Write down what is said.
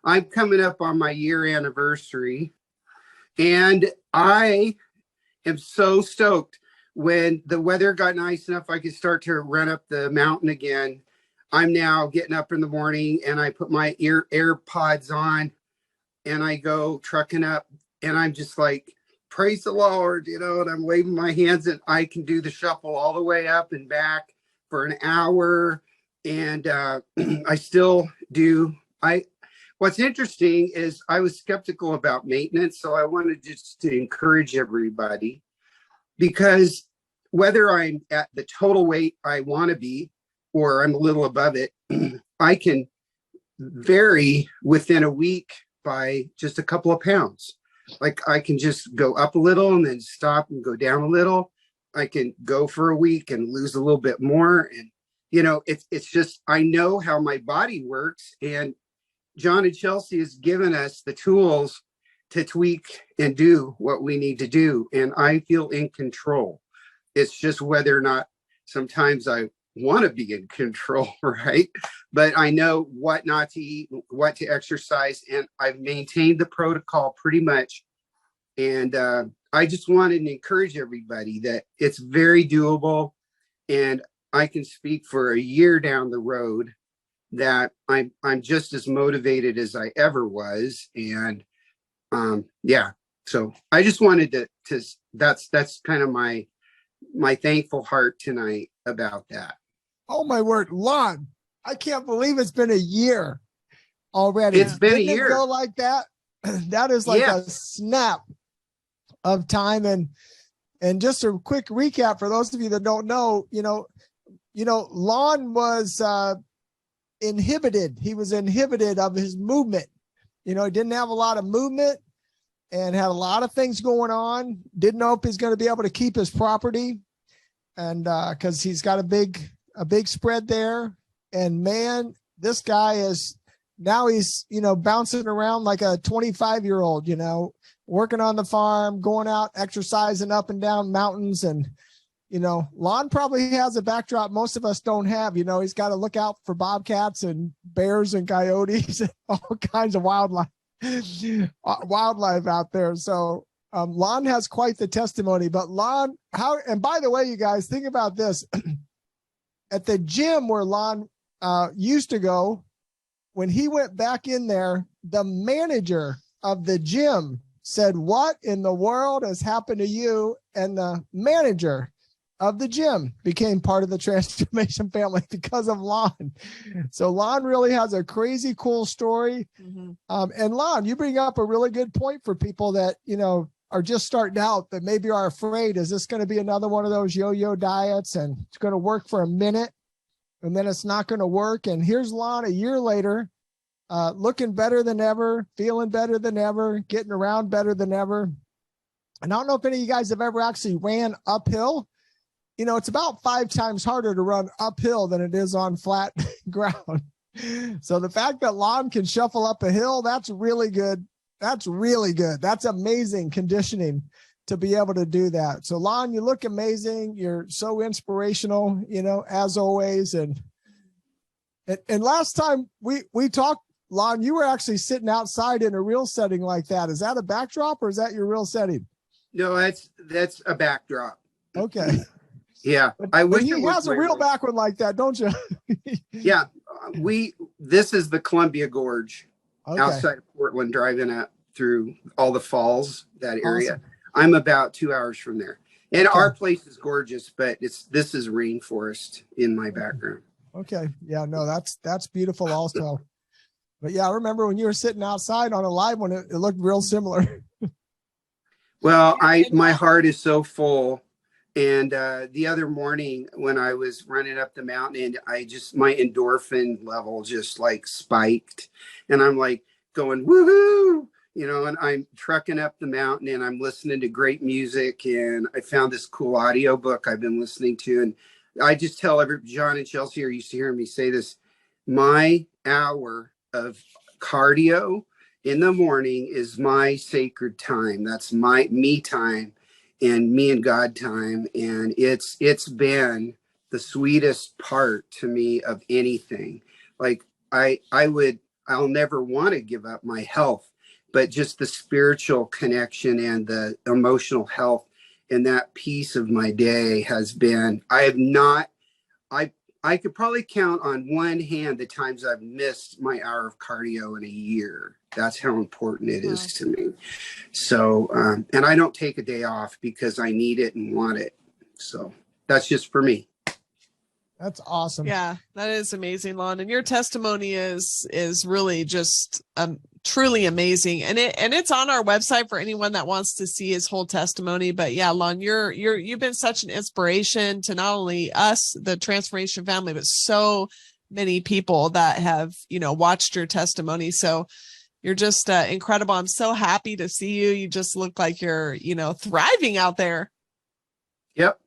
I'm coming up on my year anniversary, and I am so stoked. When the weather got nice enough, I could start to run up the mountain again. I'm now getting up in the morning and I put my AirPods on and I go trucking up, and I'm just like, praise the Lord, and I'm waving my hands, and I can do the shuffle all the way up and back for an hour. And I still do. What's interesting is I was skeptical about maintenance. So I wanted just to encourage everybody, because whether I'm at the total weight I want to be, or I'm a little above it, I can vary within a week by just a couple of pounds. Like I can just go up a little and then stop and go down a little. I can go for a week and lose a little bit more. And, it's just, I know how my body works. And John and Chelsea has given us the tools to tweak and do what we need to do. And I feel in control. It's just whether or not sometimes I want to be in control, right? But I know what not to eat, what to exercise, and I've maintained the protocol pretty much. And I just wanted to encourage everybody that it's very doable, and I can speak for a year down the road that I'm just as motivated as I ever was. And so I just wanted to that's kind of my thankful heart tonight about that. Oh my word, Lon, I can't believe it's been a year already. It's been a year. It go like that? That is like a snap of time. And just a quick recap for those of you that don't know, Lon was inhibited. He was inhibited of his movement. He didn't have a lot of movement and had a lot of things going on. Didn't know if he's going to be able to keep his property. And because he's got a big spread there. And man, this guy is now he's, bouncing around like a 25-year-old, working on the farm, going out, exercising up and down mountains. And, Lon probably has a backdrop most of us don't have. He's got to look out for bobcats and bears and coyotes and all kinds of wildlife out there. So Lon has quite the testimony. But Lon, and by the way, you guys, think about this. At the gym where Lon used to go, when he went back in there, the manager of the gym said, "What in the world has happened to you?" And the manager of the gym became part of the transformation family because of Lon. So Lon really has a crazy cool story. Mm-hmm. And Lon, you bring up a really good point for people that, are just starting out, that maybe are afraid. Is this going to be another one of those yo-yo diets and it's going to work for a minute and then it's not going to work? And here's Lon a year later, looking better than ever, feeling better than ever, getting around better than ever. And I don't know if any of you guys have ever actually ran uphill. It's about 5 times harder to run uphill than it is on flat ground. So the fact that Lon can shuffle up a hill, that's really good. That's really good. That's amazing conditioning to be able to do that. So Lon, you look amazing. You're so inspirational, as always. And last time we talked, Lon, you were actually sitting outside in a real setting like that. Is that a backdrop or is that your real setting? No, that's a backdrop. Okay. Yeah. I wish he has a real background like that, don't you? Yeah. This is the Columbia Gorge. Okay. Outside of Portland, driving up through all the falls, that area. Awesome. I'm about 2 hours from there. And our place is gorgeous, but this is rainforest in my background. Okay. Yeah, no, that's beautiful also. But yeah, I remember when you were sitting outside on a live one, it looked real similar. Well, my heart is so full. And the other morning when I was running up the mountain, and my endorphin level just like spiked, and I'm like going, woohoo, and I'm trucking up the mountain and I'm listening to great music. And I found this cool audio book I've been listening to. And I just tell John and Chelsea are used to hearing me say this. My hour of cardio in the morning is my sacred time. That's my me time. And me and God time. And it's been the sweetest part to me of anything. Like I I'll never want to give up my health, but just the spiritual connection and the emotional health and that piece of my day has been, I could probably count on one hand the times I've missed my hour of cardio in a year. That's how important it is to me. So, and I don't take a day off because I need it and want it. So that's just for me. That's awesome. Yeah, that is amazing, Lon. And your testimony is really just truly amazing. And it's on our website for anyone that wants to see his whole testimony. But yeah, Lon, you've been such an inspiration to not only us, the Transformation family, but so many people that have, watched your testimony. So you're just incredible. I'm so happy to see you. You just look like you're, thriving out there. Yep.